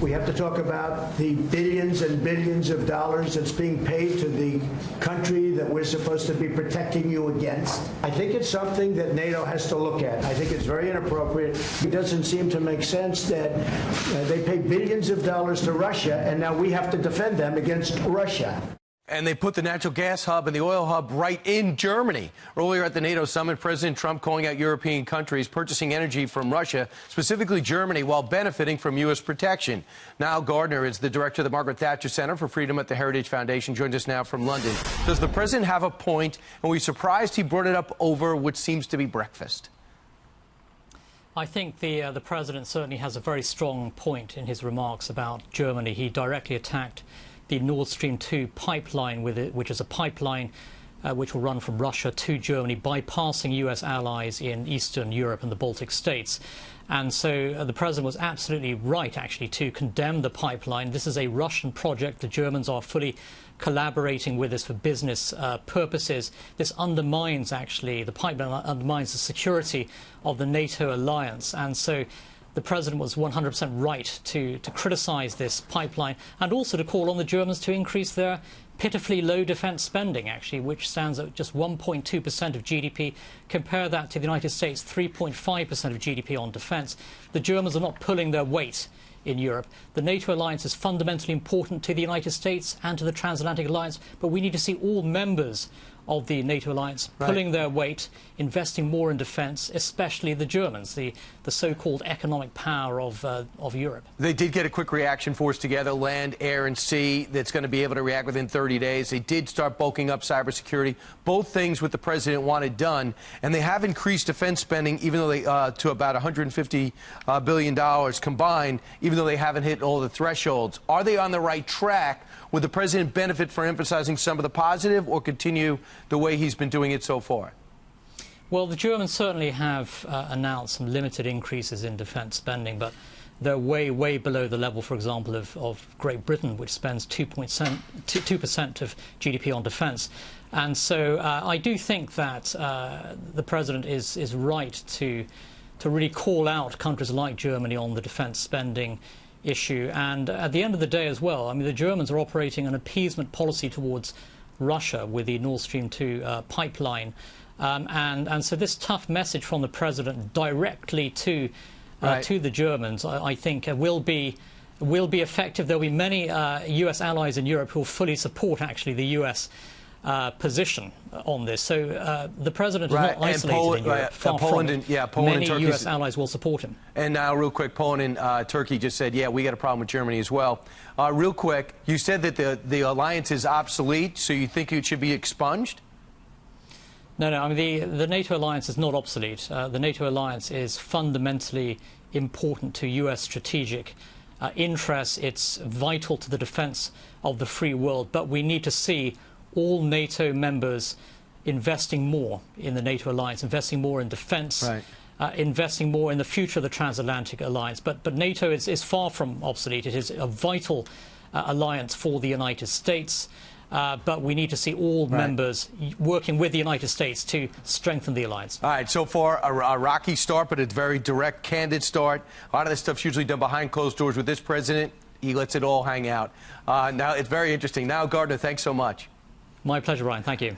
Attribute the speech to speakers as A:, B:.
A: We have to talk about the billions and billions of dollars that's being paid to the country that we're supposed to be protecting you against. I think it's something that NATO has to look at. I think it's very inappropriate. It doesn't seem to make sense that they pay billions of dollars to Russia, and now we have to defend them against Russia.
B: And they put the natural gas hub and the oil hub right in Germany. Earlier at the NATO summit, President Trump calling out European countries purchasing energy from Russia, specifically Germany, while benefiting from U.S. protection. Now Gardner is the director of the Margaret Thatcher Center for Freedom at the Heritage Foundation, joins us now from London. Does the president have a point? And we're surprised he brought it up over what seems to be breakfast.
C: I think the president certainly has a very strong point in his remarks about Germany. He directly attacked the Nord Stream 2 pipeline, which is a pipeline which will run from Russia to Germany, bypassing U.S. allies in Eastern Europe and the Baltic states. And so the president was absolutely right, actually, to condemn the pipeline. This is a Russian project. The Germans are fully collaborating with us for business purposes. This undermines, actually, the pipeline undermines the security of the NATO alliance. And so the president was 100% right to criticize this pipeline and also to call on the Germans to increase their pitifully low defense spending, actually, which stands at just 1.2% of GDP. Compare that to the United States, 3.5% of GDP on defense. The Germans are not pulling their weight in Europe. The NATO alliance is fundamentally important to the United States and to the transatlantic alliance, but we need to see all members of the NATO alliance pulling their weight, investing more in defence, especially the Germans, the so-called economic power of Europe.
B: They did get a quick reaction force together, land, air, and sea, that's going to be able to react within 30 days. They did start bulking up cybersecurity, both things what the president wanted done, and they have increased defense spending, even though they to about $150 billion combined, even though they haven't hit all the thresholds. Are they on the right track? Would the president benefit for emphasizing some of the positive or continue the way he's been doing it so far?
C: Well, the Germans certainly have announced some limited increases in defence spending, but they're way, way below the level, for example, of Great Britain, which spends 2% of GDP on defence. And so I do think that the president is right to really call out countries like Germany on the defence spending issue. And at the end of the day as well, I mean, the Germans are operating an appeasement policy towards Russia with the Nord Stream 2 pipeline. And so this tough message from the president directly to the Germans, I think, will be effective. There will be many U.S. allies in Europe who will fully support, actually, the U.S. Position on this. So the president is not isolated in Europe.
B: Poland and
C: many
B: Turkey.
C: U.S. allies will support him.
B: And now, real quick, Poland and Turkey just said, yeah, we got a problem with Germany as well. Real quick, you said that the alliance is obsolete, so you think it should be expunged?
C: No, I mean, the NATO alliance is not obsolete. The NATO alliance is fundamentally important to U.S. strategic interests. It's vital to the defense of the free world, but we need to see all NATO members investing more in the NATO alliance, investing more in defence, investing more in the future of the transatlantic alliance. But NATO is far from obsolete. It is a vital alliance for the United States. But we need to see all members working with the United States to strengthen the alliance.
B: All right, so far a rocky start, but a very direct, candid start. A lot of this stuff's usually done behind closed doors. With this president, he lets it all hang out. Now it's very interesting. Now, Gardner, thanks so much.
C: My pleasure, Ryan. Thank you.